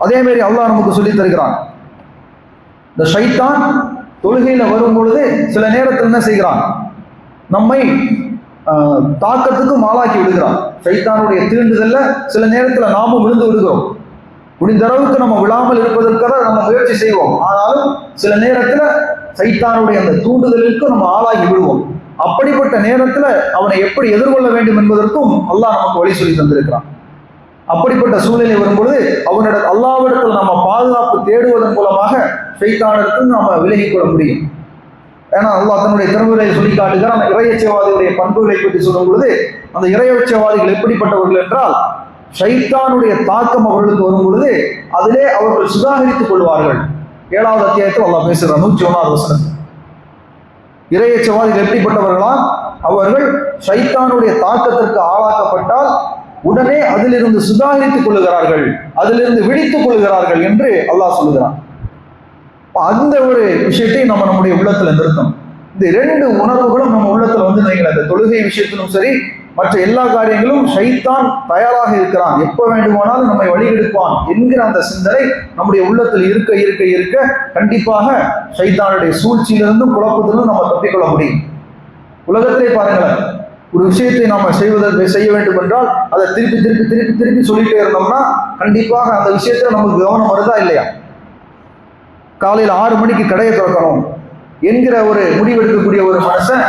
அதே மாதிரி அல்லாஹ் நமக்கு சொல்லி தருகிறான். இந்த சைத்தான் தொழுகையில வரும் பொழுது சில நேரத்தில் என்ன செய்கிறான்? நம்மை தாக்கத்துக்கும் ஆளாக்கி விடுகிறான். சைத்தானுடைய தீண்டுதல்ல சில நேரத்துல நாமும் விழுந்து விடுகிறோம். முடிந்த அளவுக்கு நம்ம விழாமல் இருப்பதற்காக நம்ம முயற்சி செய்வோம். ஆனாலும் சில நேரத்துல சைத்தானுடைய அந்த தூண்டுதலுக்கு நம்ம ஆளாகி விடுவோம். அப்படிப்பட்ட நேரத்துல அவனை எப்படி எதிர்கொள்ள வேண்டும் என்பதற்கும் அல்லாஹ் நமக்கு வழி சொல்லி தந்திருக்கிறான். அப்படிப்பட்ட சூழ்நிலை வரும்பொழுது அல்லாஹ்விடத்தில் நம்ம பாதுகாப்பு தேடுவதன் மூலமாக சைத்தானிடத்தில் நாம விலகிக் கொள்ள முடியும். ஏன்னா அல்லாஹ் தன்னுடைய திருமுறையை சொல்லி காட்டுகிறார். அந்த இறையச்சவாதியுடைய பண்புகளை பற்றி சொல்லும் பொழுது, அந்த இறையச்சவாதிகள் எப்படிப்பட்டவர்கள் என்றால், ஷைத்தானுடைய தாக்கம் அவர்களுக்கு வரும் பொழுது அதிலே அவர்கள் சுதாகரித்துக் கொள்வார்கள். 7வது அத்தியாயத்தில் அல்லாஹ் பேசுகிறார், 101வது வசனம். இறையச்சவாதிகள் எப்படிப்பட்டவர்களா? அவர்கள் ஷைத்தானுடைய தாக்கத்திற்கு ஆளாக்கப்பட்டால் உடனே அதிலிருந்து சுதாகரித்துக் கொள்கிறார்கள், அதிலிருந்து விழித்துக் கொள்கிறார்கள் என்று அல்லாஹ் சொல்லுகிறான். அந்த ஒரு விஷயத்தை நம்ம நம்முடைய உள்ளத்துல நிறுத்தம். இந்த 2 உணர்வுகளும் நம்ம உள்ளத்துல வந்து நீங்கள் அந்த தொழுகை விஷயத்திலும் சரி, மற்ற எல்லா காரியங்களும் ஷைத்தான் தயாராக இருக்கிறான், எப்ப வேண்டுமானாலும் நம்மை வழிகெடுப்பான் என்கிற அந்த சிந்தனை நம்முடைய உள்ளத்தில் இருக்க இருக்க இருக்க கண்டிப்பாக ஷைத்தானுடைய சூழ்ச்சியிலிருந்தும் குழப்பத்திலிருந்தும் நம்ம தப்பிக்கொள்ள முடியும். உலகத்திலே பாருங்களேன், ஒரு விஷயத்தை நாம செய்ய வேண்டும் என்றால் அதை திருப்பி திருப்பி திருப்பி திருப்பி சொல்லிட்டே இருந்தோம்னா கண்டிப்பாக அந்த விஷயத்துல நமக்கு கவனம் வருதா இல்லையா? காலையில் 6 மணிக்கு கடையை திறக்கணும் என்கிற ஒரு முடிவெடுக்கக்கூடிய ஒரு மனுஷன்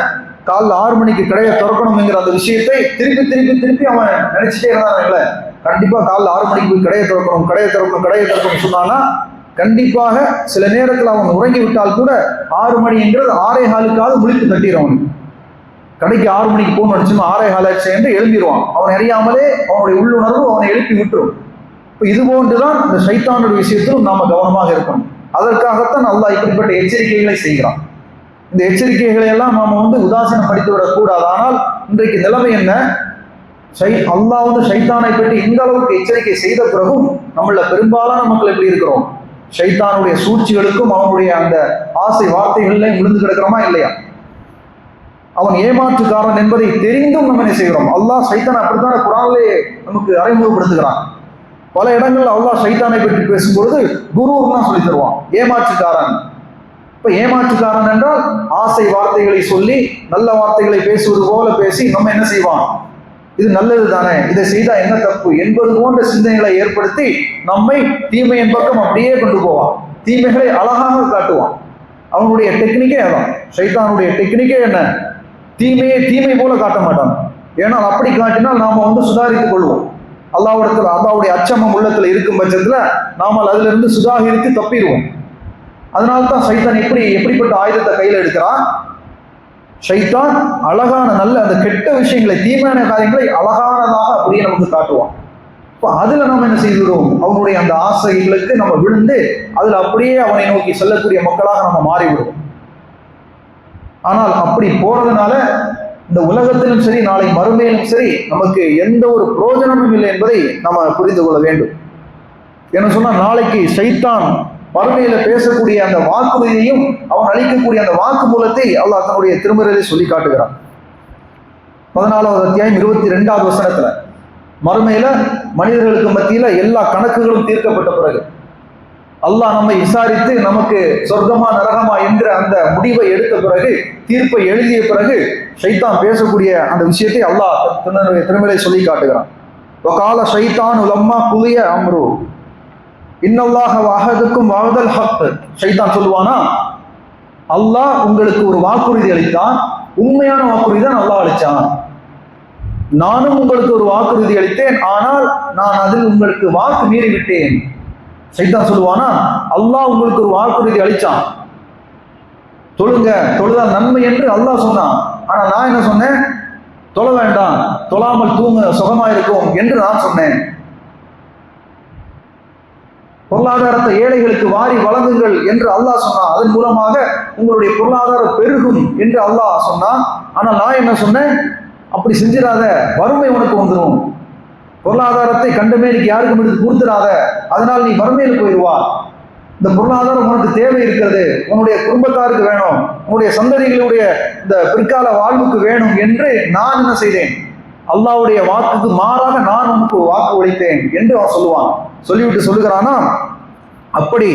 காலைல 6 மணிக்கு கடையை திறக்கணும் என்கிற அந்த விஷயத்தை திருப்பி திருப்பி திருப்பி அவன் நினைச்சிட்டே இருந்தாங்கல்ல, கண்டிப்பா காலைல 6 மணிக்கு போய் கடையை திறக்கணும் கடையை திறக்கணும் கடையை திறக்கணும் சொன்னான்னா கண்டிப்பாக சில நேரத்தில் அவன் உறங்கி விட்டால் கூட 6 மணிங்கிறது 6:15 முழிப்பு தட்டிடுவான். கடைக்கு 6 மணிக்கு போகணும் அடிச்சுன்னா 6:15 என்று எழுந்திடுவான். அவன் அறியாமலே அவனுடைய உள்ளுணர்வு அவனை எழுப்பி விட்டுரும். இப்போ இது போன்றுதான் இந்த சைத்தானுடைய விஷயத்திலும் நாம கவனமாக இருக்கணும். அதற்காகத்தான் அல்லாஹ் இப்படிப்பட்ட எச்சரிக்கைகளை செய்கிறான். இந்த எச்சரிக்கைகளை எல்லாம் நாம வந்து உதாசீனப்படுத்தி விடக்கூடாது. ஆனால் இன்றைக்கு நிலைமை என்ன? அல்லாஹ் வந்து சைத்தானை பற்றி இந்த அளவுக்கு எச்சரிக்கை செய்த பிறகும் நம்மள பெரும்பாலான மக்கள் எப்படி இருக்கிறோம்? சைத்தானுடைய சூழ்ச்சிகளுக்கும் அவனுடைய அந்த ஆசை வார்த்தைகள்லையும் விழுந்து கிடக்கிறோமா இல்லையா? அவன் ஏமாற்றுக்காரன் என்பதை தெரிந்தும் நம்ம என்ன செய்கிறோம்? அல்லாஹ் சைத்தான் அப்படித்தான குர்ஆனிலே நமக்கு அறிமுகப்படுத்துகிறான். பல இடங்கள் அல்லாஹ் சைத்தானை பற்றி பேசும்பொழுது குருன்னா சொல்லி தருவான், ஏமாற்றுக்காரன். இப்ப ஏமாற்றுக்காரன் என்றால் ஆசை வார்த்தைகளை சொல்லி நல்ல வார்த்தைகளை பேசுவது போல பேசி நம்ம என்ன செய்வான்? இது நல்லது தானே, இதை செய்தா என்ன தப்பு என்பது போன்ற சிந்தனைகளை ஏற்படுத்தி நம்மை தீமையின் பக்கம் அப்படியே கொண்டு போவான். தீமைகளை அழகாக காட்டுவான். அவனுடைய டெக்னிக்கே அதான். சைத்தானுடைய டெக்னிக்கே என்ன? தீமையை தீமை போல காட்ட மாட்டான். ஏன்னா அப்படி காட்டினால் நாம வந்து சுதாரித்துக் கொள்வோம். அல்லாஹ்விடத்துல அல்லாஹ்வுடைய அச்சமம் உள்ளத்துல இருக்கும் பட்சத்துல நாம அதுல இருந்து சுதாகரித்து தப்பிடுவோம். அதனால்தான் சைத்தான் எப்படிப்பட்ட ஆயுதத்தை கையில எடுக்கிறான்? சைத்தான் அழகான நல்ல அந்த கெட்ட விஷயங்களை, தீமையான காரியங்களை அழகானதாக அப்படியே நமக்கு காட்டுவான். இப்போ அதுல நம்ம என்ன செய்துவிடுவோம்? அவனுடைய அந்த ஆசைகளுக்கு நம்ம விழுந்து அதுல அப்படியே அவனை நோக்கி செல்லக்கூடிய மக்களாக நம்ம மாறிவிடுவோம். ஆனால் அப்படி போறதுனால இந்த உலகத்திலும் சரி நாளை மறுமையிலும் சரி நமக்கு எந்த ஒரு பிரயோஜனமும் இல்லை என்பதை நம்ம புரிந்து கொள்ள வேண்டும். என்ன சொன்னா, நாளைக்கு சைத்தான் மறுமையில பேசக்கூடிய அந்த வாக்குறுதியையும் அவன் அளிக்கக்கூடிய அந்த வாக்கு மூலத்தை அல்லாஹ் தன்னுடைய திருமறையிலே சொல்லி காட்டுகிறான். 14வது அத்தியாயம் 22வது வசனத்துல மறுமையில மனிதர்களுக்கு மத்தியில எல்லா கணக்குகளும் தீர்க்கப்பட்ட பிறகு அல்லாஹ் நம்மை விசாரித்து நமக்கு சொர்க்கமா நரகமா என்கிற அந்த முடிவை எடுத்த பிறகு, தீர்ப்பை எழுதிய பிறகு ஷைத்தான் பேசக்கூடிய அந்த விஷயத்தை அல்லாஹ் தன்னுடைய திருமறையை சொல்லி காட்டுகிறான். வகால ஷைத்தான் உலம்மா குலிய அம்ரு இன்னல்லாஹ வஹதுக்கும் வஹதல் ஹக். ஷைத்தான் சொல்லுவானா, அல்லாஹ் உங்களுக்கு ஒரு வாக்குறுதி அளித்தான், உண்மையான வாக்குறுதி தான் அல்லாஹ் அளித்தான். நானும் உங்களுக்கு ஒரு வாக்குறுதி அளித்தேன், ஆனால் நான் அதில் உங்களுக்கு வாக்கு மீறி விட்டேன். சைத்தான் சொல்லுவானா, அல்லாஹ் உங்களுக்கு ஒரு வாக்குறுதி அளிச்சான், தொழுங்க, தொழுதால் நன்மை என்று அல்லாஹ் சொன்னான். ஆனா நான் என்ன சொன்னேன்? தொழ வேண்டாம், தொழாமல் தூங்க சுகமா இருக்கும் என்று நான் சொன்னேன். பொருளாதாரத்தை ஏழைகளுக்கு வாரி வழங்குங்கள் என்று அல்லாஹ் சொன்னான், அதன் மூலமாக உங்களுடைய பொருளாதாரம் பெருகும் என்று அல்லாஹ் சொன்னான். ஆனால் நான் என்ன சொன்னேன்? அப்படி செஞ்சிடாத, வறுமை உனக்கு வந்துடும், பொருளாதாரத்தை கண்டமேனிக்கு யாருக்கும் எடுத்து கொடுத்துடாத, அதனால் நீ வறுமையில் போயிடுவா இந்த பொருளாதாரம் உனக்கு தேவை இருக்கிறது, உன்னுடைய குடும்பத்தாருக்கு வேணும், உன்னுடைய சந்ததிகளுடைய இந்த பிற்கால வாழ்வுக்கு வேணும் என்று நான் என்ன செய்தேன், அல்லாஹ்வுடைய வாக்குக்கு மாறாக நான் உனக்கு வாக்கு உழைத்தேன் என்று அவன் சொல்லுவான். சொல்லிவிட்டு சொல்லுகிறானா, அப்படி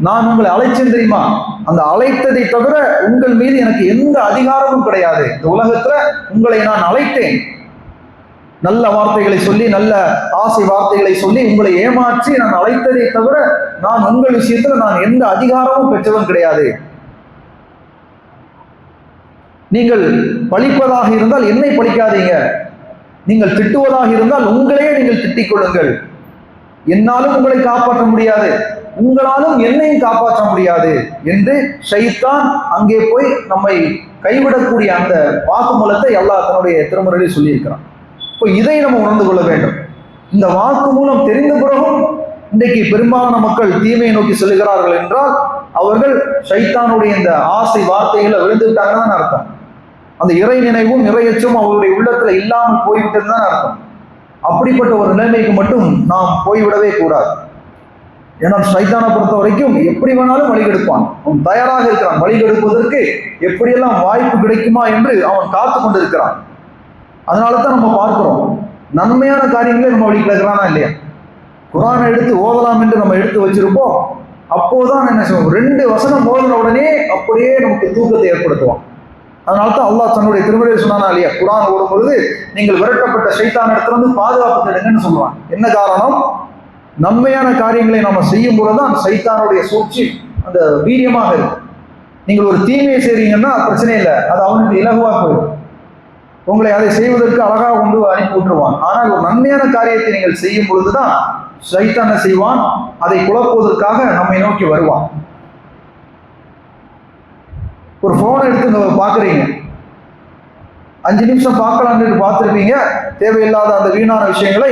நான் உங்களை அழைச்சேன் தெரியுமா, அந்த அழைத்ததை தவிர உங்கள் மீது எனக்கு எந்த அதிகாரமும் கிடையாது. இந்த உலகத்துல உங்களை நான் அழைத்தேன், நல்ல வார்த்தைகளை சொல்லி, நல்ல ஆசை வார்த்தைகளை சொல்லி உங்களை ஏமாற்றி நான் அழைத்ததை தவிர நான் உங்கள் விஷயத்துல நான் எந்த அதிகாரமும் பெற்றவன் கிடையாது. நீங்கள் பழிப்பதாக இருந்தால் என்னை பழிக்காதீங்க, நீங்கள் திட்டுவதாக இருந்தால் உங்களையே நீங்கள் திட்டிக் கொள்ளுங்கள். என்னாலும் உங்களை காப்பாற்ற முடியாது, உங்களாலும் என்னையும் காப்பாற்ற முடியாது என்று ஷைத்தான் அங்கே போய் நம்மை கைவிடக்கூடிய அந்த வாக்குமூலத்தை அல்லாஹ் தன்னுடைய திருமறையில் சொல்லியிருக்கிறான். இப்போ இதை நம்ம உணர்ந்து கொள்ள வேண்டும். இந்த வாக்கு மூலம் தெரிந்த பிறகும் இன்றைக்கு பெரும்பாலான மக்கள் தீமையை நோக்கி செல்கிறார்கள் என்றால் அவர்கள் ஷைத்தானுடைய இந்த ஆசை வார்த்தைகளை விழுந்து விட்டாங்கன்னு அர்த்தம். அந்த இறை நினைவும் இறையச்சும் அவருடைய உள்ளத்துல இல்லாமல் போய்விட்டது தான் அர்த்தம். அப்படிப்பட்ட ஒரு நிலைமைக்கு மட்டும் நாம் போய்விடவே கூடாது. ஏன்னா ஷைத்தானை பொறுத்த வரைக்கும் எப்படி வேணாலும் வழிகெடுப்பான். அவன் தயாராக இருக்கிறான், வழிகெடுப்பதற்கு எப்படியெல்லாம் வாய்ப்பு கிடைக்குமா என்று அவன் காத்து கொண்டிருக்கிறான். அதனால தான் நம்ம பார்க்கிறோம், நன்மையான காரியங்களே நம்ம வழி கிடக்கிறானா இல்லையா. குர்ஆனை எடுத்து ஓதலாம் என்று நம்ம எடுத்து வச்சிருப்போம், அப்போதான் என்ன செய்வோம், 2 வசனம் ஓதின உடனே அப்படியே நமக்கு தூக்கத்தை ஏற்படுத்துவோம். அதனால தான் அல்லாஹ் தன்னுடைய திருமறையில் சொன்னானா இல்லையா, குர்ஆன் ஓடும் பொழுது நீங்கள் விரட்டப்பட்ட ஷைத்தான் இடத்துல இருந்து பாதுகாப்பு தேடுங்கன்னு சொல்லுவான். என்ன காரணம், நன்மையான காரியங்களை நம்ம செய்யும் பொழுதுதான் ஷைத்தானுடைய சூழ்ச்சி அந்த வீரியமாக இருக்கும். நீங்கள் ஒரு தீமையை செய்றீங்கன்னா பிரச்சனை இல்லை, அது அவனுக்கு இலகுவாக போயிடும், உங்களை அதை செய்வதற்கு அழகாக கொண்டு அனுப்பி விட்டுருவான். ஆனால் ஒரு நன்மையான காரியத்தை நீங்கள் செய்யும் பொழுதுதான் ஷைத்தான் செய்வான், அதை குழப்புவதற்காக நம்மை நோக்கி வருவான். ஒரு போனை எடுத்து பாக்குறீங்க, 5 நிமிஷம் பார்க்கலான்னு பார்த்துருப்பீங்க, தேவையில்லாத அந்த வீணான விஷயங்களை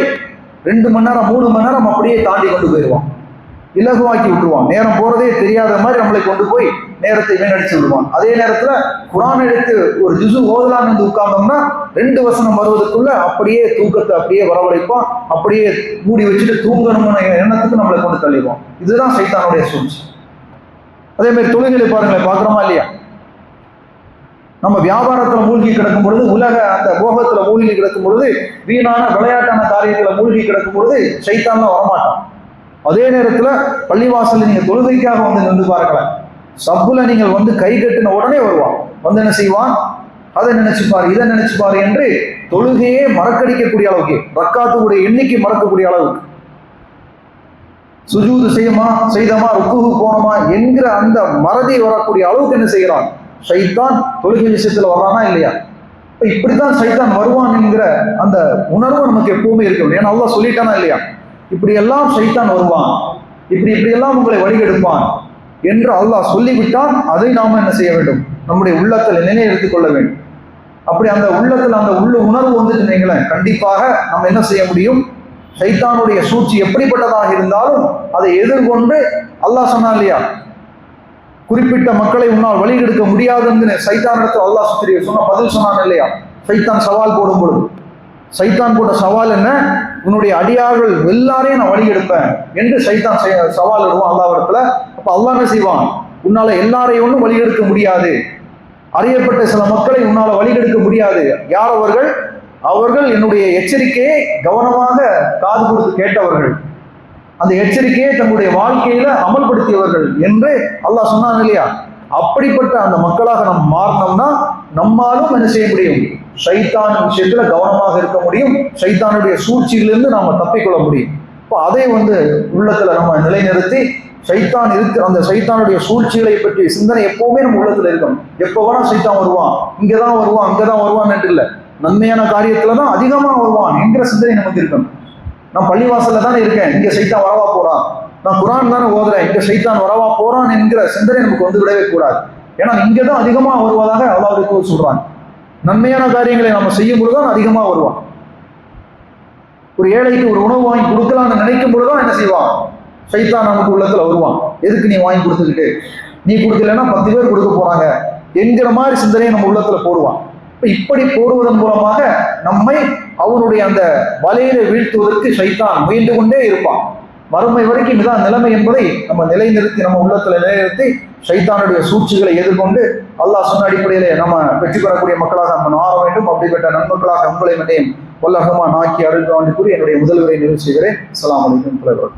2 மணி நேரம் 3 மணி நேரம் அப்படியே தாண்டி கொண்டு போயிடுவான், இலகுவாக்கி விட்டுருவான். நேரம் போறதே தெரியாத மாதிரி நம்மளை கொண்டு போய் நேரத்தை வீணடிச்சு விடுவான். அதே நேரத்துல குர்ஆன் எடுத்து ஒரு ஜுசு ஓதலான்னு வந்து உட்கார்ந்தோம்னா 2 வசனம் வருவதற்குள்ள அப்படியே தூக்கத்தை அப்படியே வரவழைப்பான், அப்படியே மூடி வச்சுட்டு தூங்கணும்னு எண்ணத்துக்கு நம்மளை கொண்டு தள்ளிடுவான். இதுதான் ஷைத்தானுடைய சூழ்ச்சி. அதே மாதிரி தொழுகைகளை பாருங்களேன், பார்க்குறோமா இல்லையா, நம்ம வியாபாரத்துல மூழ்கி கிடக்கும் பொழுது, உலக அந்த போகத்துல மூழ்கி கிடக்கும் பொழுது, வீணான விளையாட்டான காரியங்களை மூழ்கி கிடக்கும் பொழுது ஷைத்தான் வரமாட்டான். அதே நேரத்துல பள்ளிவாசல்ல நீங்க தொழுகைக்காக வந்து நின்று பாருங்களேன், சப்புல நீங்கள் வந்து கை கட்டின உடனே வருவான், வந்து என்ன செய்வான், அதை நினைச்சுப்பாரு இதை நினைச்சுப்பாரு என்று தொழுகையே மறக்கடிக்கக்கூடிய அளவுக்கு, ரக்காத்துடைய எண்ணிக்கை மறக்கக்கூடிய அளவுக்கு, சுஜூது செய்தமா ருக்குஹு போனோமா என்கிற அந்த மறதி வரக்கூடிய அளவுக்கு என்ன செய்கிறான் ஷைத்தான் தொழுகை விஷயத்துல வரானா இல்லையா. இப்படித்தான் ஷைத்தான் வருவான் என்கிற அந்த உணர்வு நமக்கு எப்பவுமே இருக்கணும். ஏன்னா அல்லாஹ் சொல்லிட்டானா இல்லையா, இப்படி எல்லாம் ஷைத்தான் வருவான், இப்படி எல்லாம் உங்களை வழிகெடுப்பான் என்று அல்லாஹ் சொல்லிவிட்டால் அதை நாம என்ன செய்ய வேண்டும், நம்முடைய உள்ளத்தில் நிலைநிறுத்திக் கொள்ள வேண்டும். அப்படி அந்த உள்ளத்தில் அந்த உள்ள உணர்வு வந்துட்டு நீங்களேன், கண்டிப்பாக நம்ம என்ன செய்ய முடியும், ஷைத்தானுடைய சூழ்ச்சி எப்படிப்பட்டதாக இருந்தாலும் அதை எதிர்கொண்டு, அல்லாஹ் சொன்னான் இல்லையா, குறிப்பிட்ட மக்களை உன்னால் வழிகெடுக்க முடியாதுன்னு ஷைத்தானிடத்தில் அல்லாஹ் சொன்ன பதில் சொன்னான் இல்லையா. ஷைத்தான் சவால் போடும் பொழுது ஷைத்தான் போட்ட சவால் என்ன, உன்னுடைய அடியார்கள் எல்லாரையும் நான் வழிகெடுப்பேன் என்று ஷைத்தான் சவால் இடுவான் அல்லாஹ்விடத்துல. அப்ப அல்லாஹ் என்ன செய்வான், உன்னால எல்லாரையும் ஒன்றும் வழிகெடுக்க முடியாது, அறியப்பட்ட சில மக்களை உன்னால வழிகெடுக்க முடியாது. யார் அவர்கள், அவர்கள் என்னுடைய எச்சரிக்கையை கவனமாக காது கொடுத்து கேட்டவர்கள், அந்த எச்சரிக்கையை தன்னுடைய வாழ்க்கையில அமல்படுத்தியவர்கள் என்று அல்லாஹ் சொன்னான் இல்லையா. அப்படிப்பட்ட அந்த மக்களாக நம்ம மாறினோம்னா நம்மாலும் என்ன செய்ய முடியும், ஷைத்தான் விஷயத்துல கவனமாக இருக்க முடியும், ஷைத்தானுடைய சூழ்ச்சியிலிருந்து நாம தப்பிக்கொள்ள முடியும். இப்போ அதை வந்து உள்ளத்துல நம்ம நிலைநிறுத்தி ஷைத்தான் இருக்கு, அந்த ஷைத்தானுடைய சூழ்ச்சிகளை பற்றி சிந்தனை எப்பவுமே நம்ம உள்ளத்துல இருக்கணும். எப்போ வேணா ஷைத்தான் வருவான், இங்கதான் வருவான் அங்கதான் வருவான் என்று இல்லை, நன்மையான காரியத்துலதான் அதிகமா வருவான் என்கிற சிந்தனை நமக்கு இருக்கணும். நான் பள்ளிவாசல்ல தானே இருக்கேன், இங்க ஷைத்தான் வரவா போறான், நான் குர்ஆன் தானே ஓதுறேன், இங்க ஷைத்தான் வரவா போறான் என்கிற சிந்தனை நமக்கு வந்து விடவே கூடாது. ஏன்னா இங்கதான் அதிகமா வருவதாக அல்லாஹ் சொல்றான். நன்மையான காரியங்களை நம்ம செய்யும் பொழுதுதான் அதிகமா வருவான். ஒரு ஏழைக்கு ஒரு உணவு வாங்கி கொடுக்கலாம்னு நினைக்கும் பொழுதுதான் என்ன செய்வான், ஷைத்தான் நமக்கு உள்ளத்துல வருவான். எதுக்கு நீ வாங்கி கொடுத்துக்கிட்டு, நீ கொடுக்கலன்னா 10 பேர் கொடுக்க போறாங்க என்கிற மாதிரி சிந்தனையை நம்ம உள்ளத்துல போடுவான். இப்படி போடுவதன் மூலமாக நம்மை அவனுடைய அந்த வலையில வீழ்த்துவதற்கு ஷைத்தான் முயன்று கொண்டே இருப்பான். மறுமை வரைக்கும் இதுதான் நிலைமை என்பதை நம்ம நிலைநிறுத்தி, நம்ம உள்ளத்துல நிலைநிறுத்தி ஷைத்தானுடைய சூழ்ச்சிகளை எதிர்கொண்டு அல்லாஹ் சொன்ன அடிப்படையிலே நம்ம வெற்றி பெறக்கூடிய மக்களாக நம்ம மாற வேண்டும். அப்படிப்பட்ட நன்மக்களாக உங்களை மனையும் வல்லகமா நாக்கி அருள்வாண்டி கூறி என்னுடைய முதல் உரை நிறைவு செய்கிறேன். அஸ்ஸலாமு அலைக்கும்.